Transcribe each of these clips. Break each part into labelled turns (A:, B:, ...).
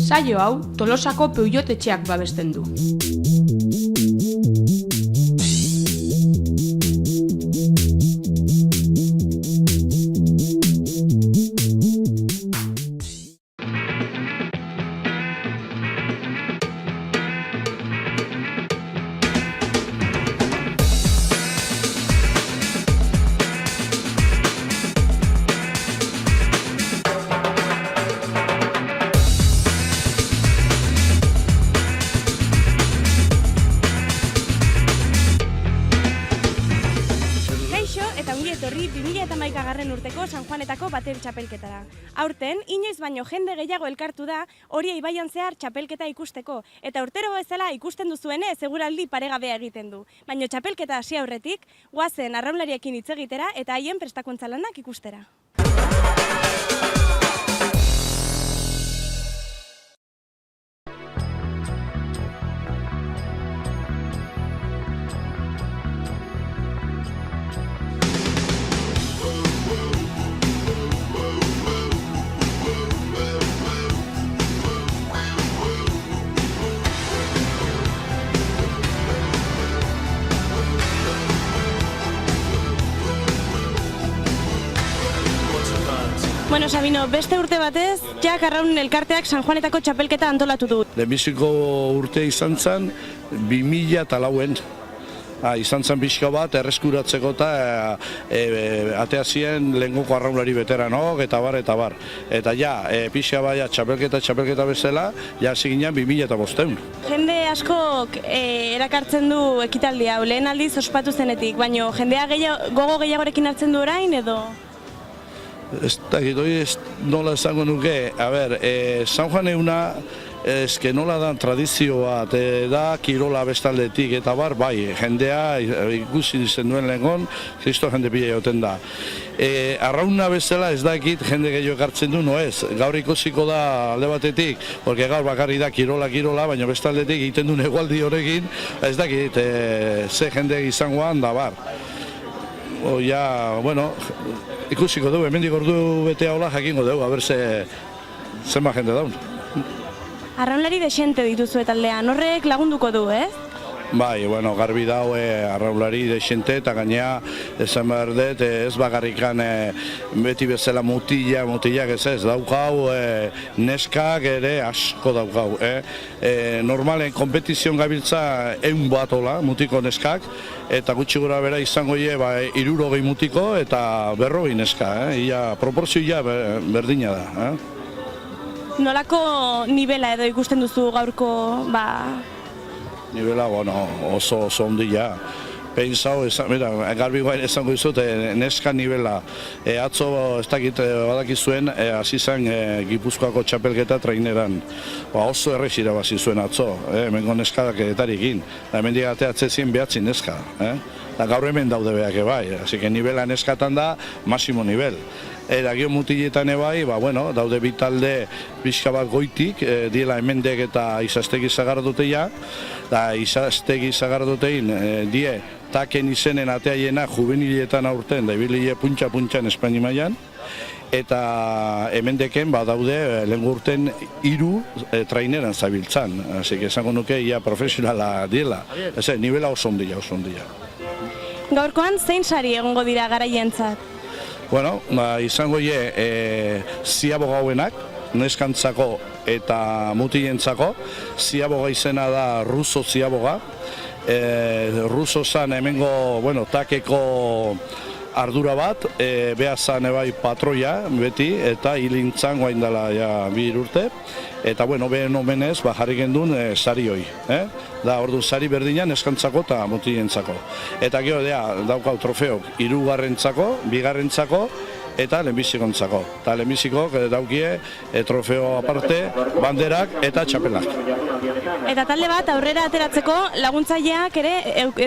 A: Saio hau Tolosako Peugeot etxeak babesten du.
B: Eta ongi etorri 2011 urteko San Juanetako bater txapelketara. Aurten, inoiz baino jende gehiago elkartu da Oria ibaian zehar txapelketa ikusteko. Eta urtero bezala ikusten duzuenez eguraldi paregabea egiten du. Baina txapelketa hasi aurretik, goazen arraunlariekin hitz egitera eta haien prestakuntza lanak ikustera. Bueno, Sabino, beste urte batez, Jak Arraun elkarteak San Juanetako txapelketa antolatu du.
C: Lehenbiziko urte izan zen 2004-en. Izan zen pixka bat, erreskuratzeko eta atea ziren lehengoko arraunlari beteranok eta bar, eta bar. Eta ja, pixka baia txapelketa bezala, ja ziginean 2005.
B: Jende askok erakartzen du ekitaldi hau, lehen aldiz ospatu zenetik, baina jendea gogo gehiagorekin hartzen du orain edo?
C: Ez nola esango nuke, San Juan euna, nola da tradizio bat, da kirola bestaldetik eta bar, bai, jendea ikusi dizen duen lehengon, kristo jende pila joten da. Arrauna bezala ez dakit jende gehiago ekartzen du, no ez, gaur ikusiko da alde batetik, porque gaur bakarri da kirola, baina bestaldetik egiten duen egualdi horrekin, ez dakit, ze jende izangoan da bar. Ikusiko dugu, hemendik ordu betea hola jakingo dugu, aber zenba jende daun.
B: Arraunlari desente dituzu taldean, horrek lagunduko du, ez?
C: Bai, garbi dau arraunlari desente eta gainea esan behar dut ez bakarrikan beti bezala mutilak ez daukau, neskak ere asko daukau. Normalen kompetizion gabiltza 100 bat hola, mutiko neskak, eta gutxi gora bera izango 60 mutiko eta 40 neska, proporzioa berdina da.
B: Nolako nivela edo ikusten duzu gaurko,
C: Nivela, oso ondila. Pentsau, garbi guain esango dizut, neska nivela. Atzo, ez dakit badakizuen, hasi zen Gipuzkoako txapelketa traineran. Oso errez irabazi zuen atzo, hemengo neskadak edetarikin. Hemendik ateatzen zien behatzin neska. Gaur hemen daude behak bai, nivela neskatan da, masimo nivel. Eta gio mutiletan ebai, daude bitalde pixka bat goitik, diela hemendek eta Izastegi Sagardoteia, eta Izastegi Sagardotein die taken izenen ateaiena juveniletan aurten, da ibilie puntxa-puntxan Espaini mailan, eta hemendeken daude lehen urten 3 traineran zabiltzan, esango nuke ia profesionala diela, nivela oso ondila.
B: Gaurkoan zein sari egongo dira garaientzat?
C: Izango ziaboga hauenak, neskantzako eta mutilentzako. Ziaboga izena da Ruso ziaboga. Ruso zan hemengo takeko ardura bat, beha zan ebai patroia beti, eta hilintzan guain dela 2 urte. Eta behen omenez jarri gendun sari hoi. Da, ordu sari berdinan eskantzako eta mutilentzako. Eta gero daukau trofeok 3. 2. eta lehenbizikontzako. Eta lehenbizikok daukie trofeo aparte, banderak eta txapelak.
B: Eta talde bat aurrera ateratzeko laguntzaileak ere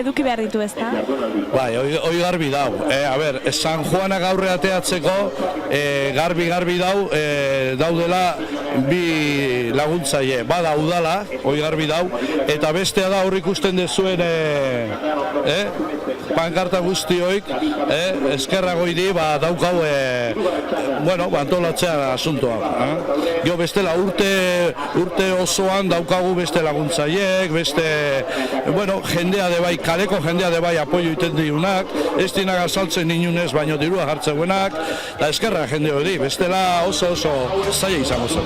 B: eduki behar ditu, ezta?
C: Bai, hoi garbi dau. San Juanak aurrera ateratzeko garbi dau, daudela bi laguntzaile. Bada udala, hoi garbi dau, eta bestea da hor ikusten dezuen pankarta guztioik, eskerra goiri daukau, antolatzea asuntoa. Jo bestela urte osoan daukagu beste laguntzaiek, beste, jendea de bai, kaleko jendea de bai apoio iten diunak, ez dinak azaltzen inunez baino dirua jartzeuenak, eta eskerra jende hori, bestela oso zaila izango zen.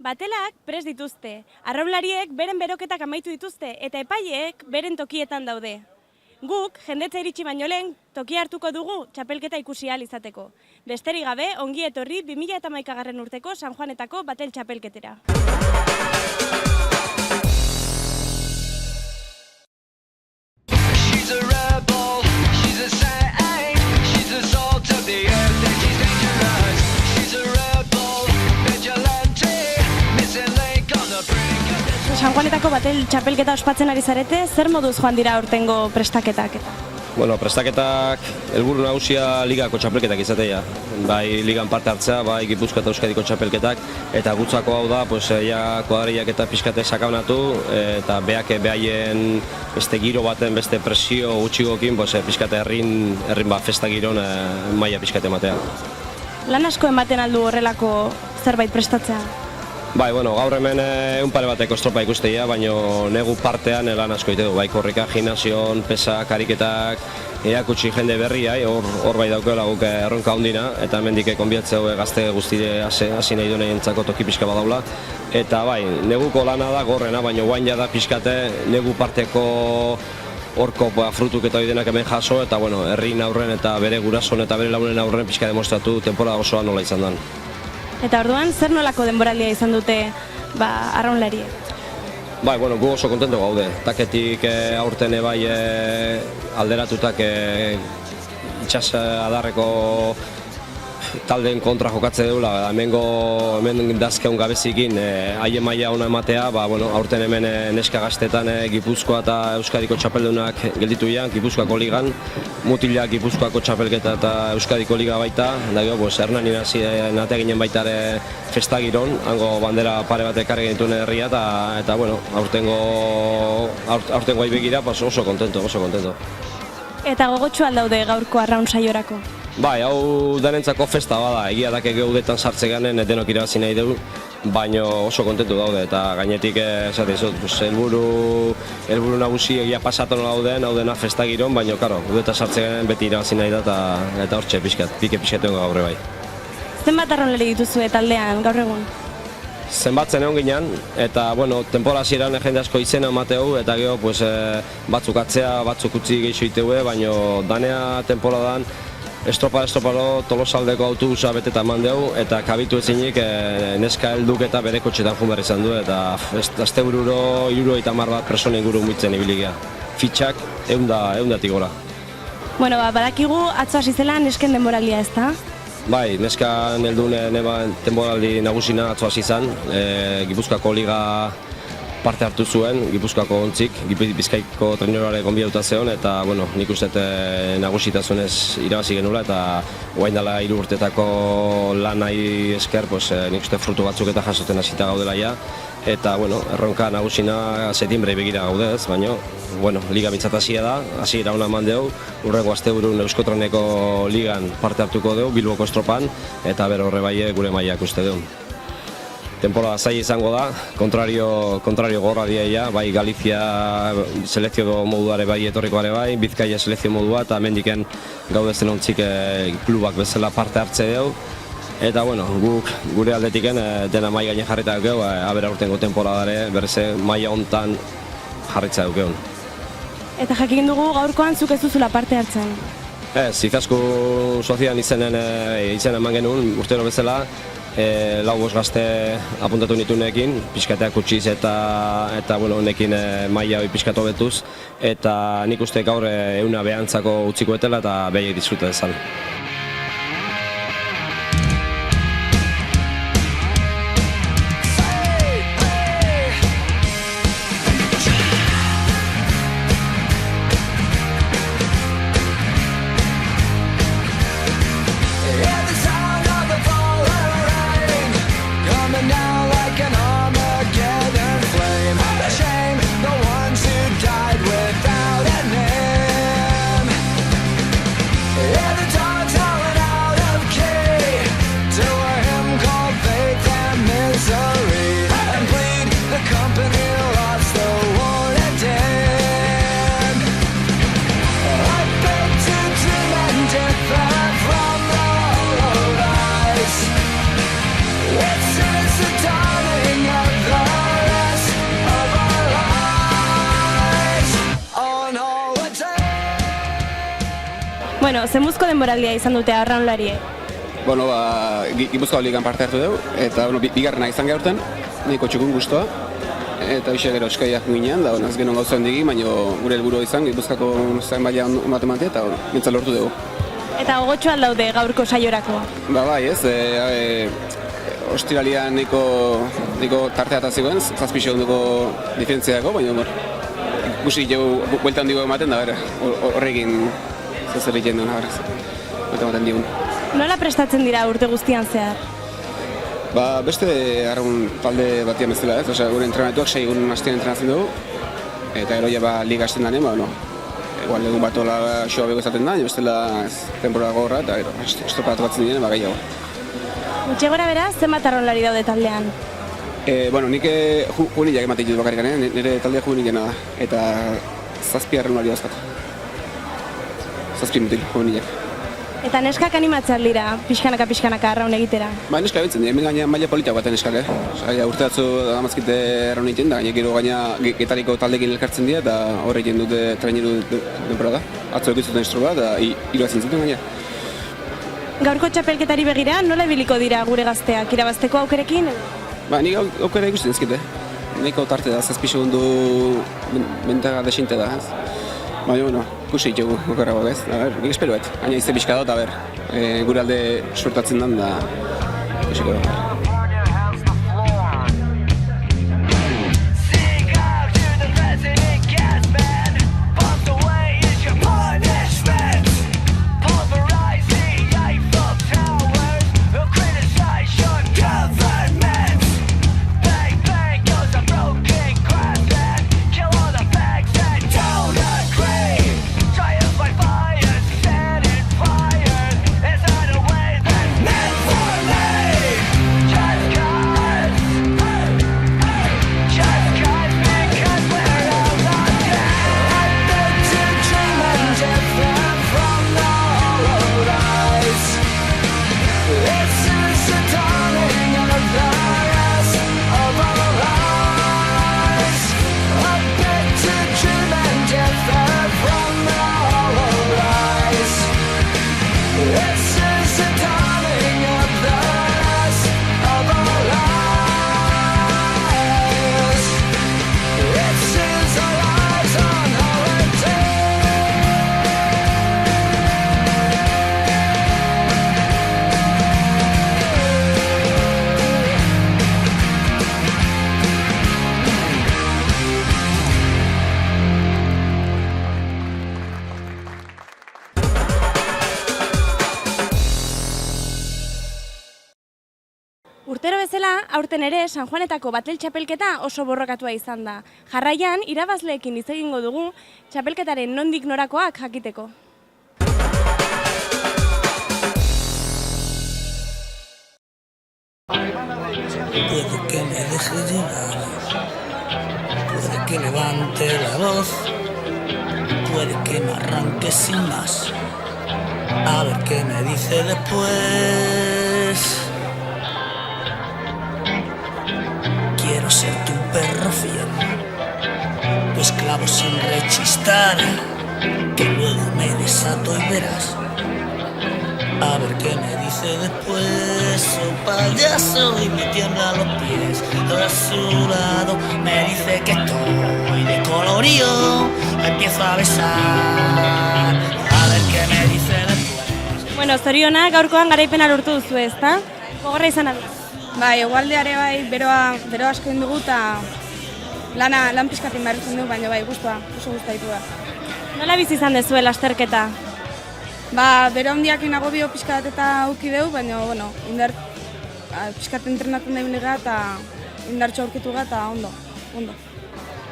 B: Batelak prest dituzte, arraunlariek beren beroketak amaitu dituzte eta epaileek beren tokietan daude. Guk, jendetza iritsi baino lehen, tokia hartuko dugu txapelketa ikusi ahal izateko. Besterik gabe, ongi etorri 2011 urteko San Juanetako batel txapelketera.
D: She's a rebel, she's a saint, she's the salt of the earth and she's dangerous. She's a rebel, vigilante, missing link on the brink of the...
B: San Juanetako batel txapelketa ospatzen ari zarete, zer moduz joan dira aurtengo prestaketak?
E: Bueno, prestaketak helburu nagusia ligako txapelketak izatea. Bai ligan parte hartzea, bai Gipuzkoa eta Euskadiko txapelketak, eta gutzako hau da, kuadrillak eta pixkate sakabanatu, eta behaien beste giro baten, beste presio gutxigokin, pixkate herrin festa giron maila pixkate ematea.
B: Lan asko ematen aldu horrelako zerbait prestatzea?
E: Bai, gaur hemen pare bateko estropa ikusteia, baina negu partean lan asko ite du. Bai, korrika, gimnasion, pesak, ariketak, eakutsi jende berria, hor bai daukela guk erronka handina, eta hemendik konbiatzeu gazte guztire hasi nahi duen entzako toki pixka badaula. Eta bai, neguko lana da gorrena, baina guain jada pixkate negu parteko horko frutuk eta oidenak hemen jaso, eta herrin aurren eta bere gurason eta bere lagunen aurren pixka demostratu temporada osoa nola izan den.
B: Eta orduan, zer nolako denboraldia izan dute arraunlariek?
E: Bai, gu oso kontento gaude. Taketik aurten bai alderatutak itxas adarreko taldeen kontra jokatze deula, hemen dazkeun gabezikin haien maila ona ematea, aurten hemen neska gaztetan Gipuzkoa eta Euskadiko txapeldunak gelditu ian, Gipuzkoako ligan, mutilak Gipuzkoako txapelketa eta Euskadiko liga baita, da gero, Hernani nate ginen baita ere festa giron, hango bandera pare bat ekarri genituen herria, eta aurtengo begira oso kontento.
B: Eta gogotsu aldaude gaurko arraun saiorako?
E: Bai, hau denentzako festa bada, egia dake geudetan sartze ganen denok irabazi nahi dugu, baina oso kontentu daude eta gainetik helburu nagusi egia pasatu daudena festa giron, baina geudetan sartze ganen beti irabazi nahi da eta hortxe pike pixkatu gaur bai.
B: Zenbat arraunlari dituzue taldean gaur egun?
E: Zenbatzen egon ginen, eta temporada hasieran jende asko izena emateu, eta gero batzuk atzea, batzuk utzi gehiago iteue, baina danea temporadan estroparo Tolosaldeko autobusa beteta eman dugu, eta kabitu ezinik neska helduk eta bere kotxetan joan behar izan du, eta astebururo 70 bat persona inguru muitzen ibiligea. Fitxak eundatik gora.
B: Badakigu atzo hasi zela nesken denboraldia, ezta?
E: Bai, neskan heldun denboraldi nagusina atzo hasi izan, Gipuzkoako liga parte hartu zuen, Gipuzkoako ontzik, Bizkaiko trainerare gonbidatuta zeon, eta nik uste nagusitasunez irabazi genula, eta orain dela 3 urtetako lanai esker, nik uste frutu batzuk eta jasoten hasita gaudela ja, eta erronka nagusina septiembre begira gaudez, baina liga bintzat hasia da, hasiera ona eman dugu, urrengo asteburun Euskotreneko ligan parte hartuko dugu, Bilboko estropan, eta horre bai gure mailak uste dugu. temporada zaila izango da, kontrario gorra diaia, bai Galizia selekzio moduare bai etorriko are bai, Bizkaia selekzio modua eta mendiken gaude zen ontzik klubak bezala parte hartze dugu. Eta bueno, guk gure aldetiken dena mai gaine jarrita dugu, abera urtengo temporadare berze maila hontan jarritza dugu.
B: Eta jakin dugu gaurkoan zuk ez duzula parte hartzen.
E: Ez, Izaskun sozian izenen eman genuen urtero bezala, lau bost gazte apuntatu nitunekin, pixkateak utziz eta bueno, honekin maila hori pixkatu betuz, eta nik uste gaur euna behantzako utziko etela eta behiek disfruta dezan.
B: Bueno, zemuzko denboraldia izan dute arraunlariek.
F: Bueno, Gipuzkoa ligan parte hartu dugu, eta bigarrena izan gaurten, nahiko txukun guztua. Eta hoxe gero eskaiak ginean, da ez genuen gauza handigi, baina gure helburua izan, Gipuzkako zain baila ematen eta gintza lortu dugu.
B: Eta gogotxo aldaude gaurko saiorako?
F: Bai, ez, ostiralian nahiko tartea eta zigoen, 7 segundoko diferentziako, baina gusi jau buelta handigo ematen da, horrekin zer egiten duen, buelta ematen digun.
B: Nola prestatzen dira urte guztian zehar?
F: Beste arraun talde batian bezala ez, gure entrenatuak 6 egun hastean entrenatzen dugu, eta gero ja liga hasten danen, igual egun bat hola xoa bego izaten da, bestela temporada gorra eta estropatu batzen diren, gehiago.
B: Gutxe gora bera, zenbat arraunlari daude taldean?
F: Nik juvenilak ematen ditut bakarrik, nire taldea juvenilena da, eta 7 arraunlari dauzkat. 7 mutil juvenilak.
B: Eta neskak animatzea dira, pixkanaka arraun egitera?
F: Neska bintzen, hemen gaina maila politak baten neskak, urte batzu damazkite arraun egiten, da gero gaina getariko taldekin elkartzen dira, eta horre egiten dute traineru denporada. Atzo egiten zuten estroba, eta iruatzen zuten gaina.
B: Gaurko txapelketari begira, nola ibiliko dira gure gazteak, irabazteko aukerekin?
F: Nik aukera ikusten ezkite. Nahiko tarte da, 7 segundu bentaga desinte da. Baina, ikusi ditugu okerra ez. Nik espero bet, gaina izte pixka dut, gure alde suertatzen den da ikusiko da.
B: Urtero bezala, aurten ere San Juanetako batel txapelketa oso borrokatua izan da. Jarraian, irabazleekin hitz egingo dugu txapelketaren nondik norakoak jakiteko.
G: Puedo que deje llevar. Puede que levante la voz, puede que me arranque sin más. A ver qué me dice después. Quiero ser tu perro fiel, tu esclavo sin rechistar, que luego me desato y verás. A ver qué me dice después, oh payaso, y me tiembla los pies. A su lado me dice que estoy de colorío, me empiezo a besar. A ver qué me dice después.
B: Bueno, zorionak gaurkoan garaipena lortu duzu, ezta? Gogorra izan alda.
A: Bai, egualdeare bai, bero asko dugu eta lan pizkatin behar izan dugu, baina bai, guztua, oso guztaitu da.
B: Nola bizi izan dezue lasterketa?
A: Bero handiakin agobio pizkat eta auki dugu, baina, bueno, pizkat entrenatzen da ibilega eta indartxo aurkitu ga eta ondo.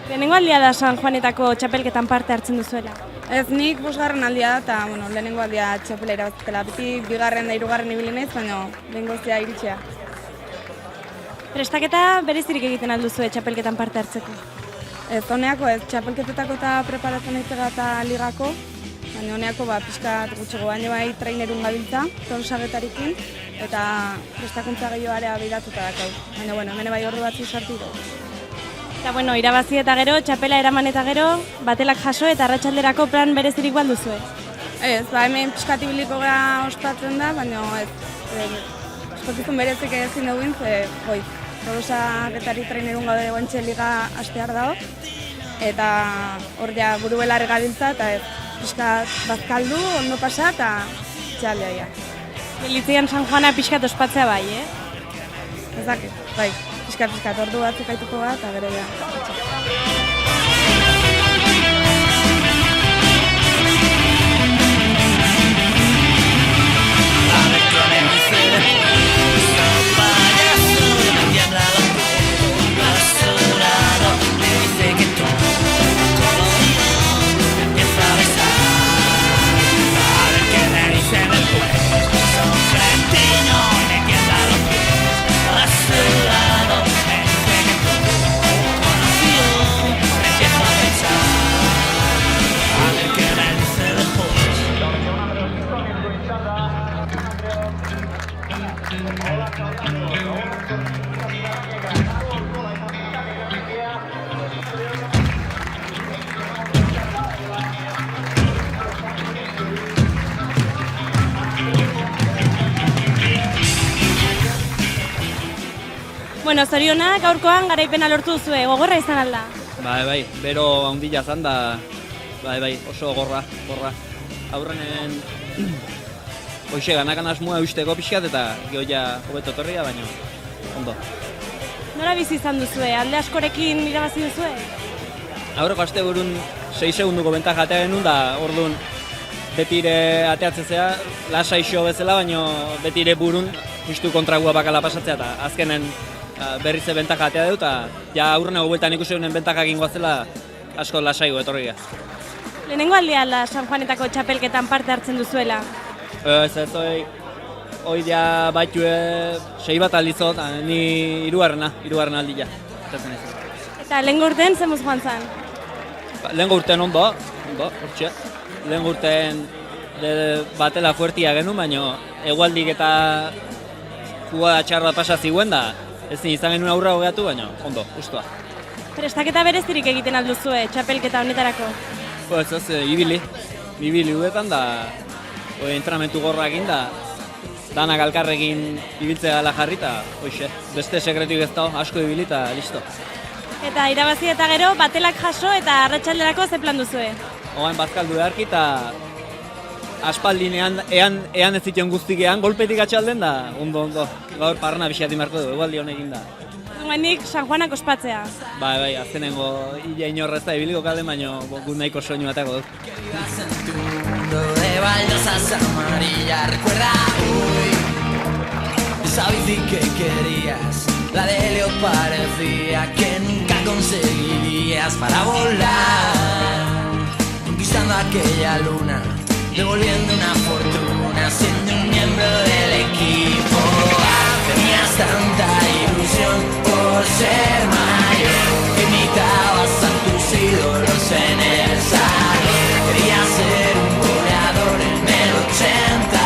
B: Lehenengo aldia da San Juanetako txapelketan parte hartzen duzuela.
A: Ez nik 5. aldia da eta, bueno, lehenengo aldia txapela irabaztela. Beti 2. da 3. ibili naiz, baina lehenengo zea iritsia.
B: Prestaketa berezirik egiten alduzue txapelketan parte hartzeko.
A: Ez, honeako ez, txapelketetako eta preparatzen aitega eta ligako, baina honeako pixkat gutxego, baina bai trainerun gabiltza, tolsagetarikin, eta prestakuntza gehiagoarea behiratuta dakau. Baina, bueno, hemen bai ordu batzu sartu dugu.
B: Eta, bueno, irabazi eta gero, txapela eraman eta gero, batelak jaso eta arratsalderako plan berezirik balduzue.
A: Ez, hemen pixkat ibiliko gara ospatzen da, baina ez, ospakizun berezik ezin duguin, Tolosagetari trainerun gaude guantxe liga hastear dago, eta hor ja buru belarri gabiltza, eta pixkat bazkaldu, ondo pasa, eta txaldea.
B: Gelitzean San Juana pixkat ospatzea bai,
A: Ez dakit, bai, pixkat, ordu batzuk aituko bat, eta gero ja.
B: Bueno, zorionak gaurkoan garaipena lortu duzue, gogorra izan alda.
H: Bai, bero handia zan da, bai, oso gorra. Aurrenen, hoxe ganakan asmoa eusteko pixkat eta gehoia hobeto torria, baina ondo.
B: Nola bizi izan duzue, alde askorekin irabazi duzue?
H: Aurreko aste burun 6 segunduko bentaja atea genuen da, orduan betire ateatzen zea, lasaixo bezala, baina betire burun justu kontragua bakala pasatzea eta azkenen berriz bentaja atea dut, eta ja aurrenego bueltan ikusi honen bentakak ingoazela asko lasaigo etorria.
B: Lehenengo aldia da San Juanetako txapelketan parte hartzen duzuela?
H: Ez, hoi dia batue 6 bat aldizot, ni 3. aldia.
B: Eta lehen urtean zemuz joan zan?
H: Lehen urtean ondo, hortxe. Lehen urtean batela fuertia genuen, baina egualdik eta jugada txar bat pasa ziguen da, ezin izan genuen aurra hogeatu, baina ondo, ustua.
B: Prestaketa berezirik egiten alduzue txapelketa honetarako?
H: Ez, ibili huetan da, entrenamentu gorra egin da, danak alkarrekin ibiltzea gala jarri eta hoxe, beste sekretuik ez dago, asko ibili eta listo.
B: Eta irabazi eta gero, batelak jaso eta arratsalderako ze plan duzue?
H: Ogain bazkaldu beharki eta aspaldinean ean ez zituen guztikean, golpetik atxalden da, ondo, gaur parrana bixati marko du, egualdi honekin da.
B: Zuenik San Juanak ospatzea?
H: Bai, azkenengo illa inorrez da ibiliko kalden, baina gu nahiko soinu batako dut.
G: De baldosas amarillas, recuerda hoy esa bici que querías, la de Leo parecía que nunca conseguirías para volar, conquistando aquella luna, devolviendo una fortuna, siendo un miembro del equipo. Tenías tanta ilusión por por ser mayor. Imitabas a tus ídolos en el salón. Querías ser un goleador en el 80.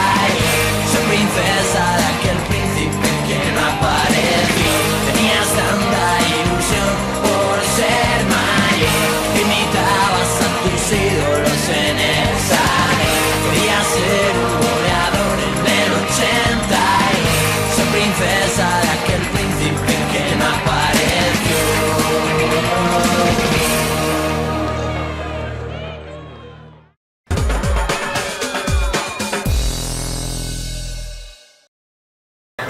G: Soy princesa de aquel príncipe que no apareció. Tenías tanta ilusión por ser mayor. Imitabas a tus ídolos en el salón. Querías ser un goleador en el 80. Soy princesa de aquel príncipe que no apareció.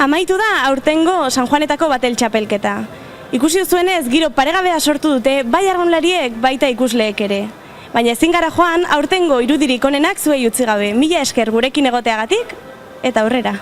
B: Amaitu da aurtengo San Juanetako batel txapelketa. Ikusi duzuenez, giro paregabea sortu dute bai arraunlariek baita ikusleek ere. Baina ezin gara joan, aurtengo irudirik onenak zuei utzi gabe. Mila esker gurekin egoteagatik eta aurrera.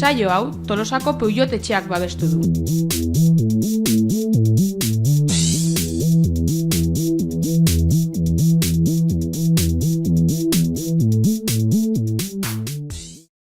I: Saio hau Tolosako Peugeot etxeak babestu du.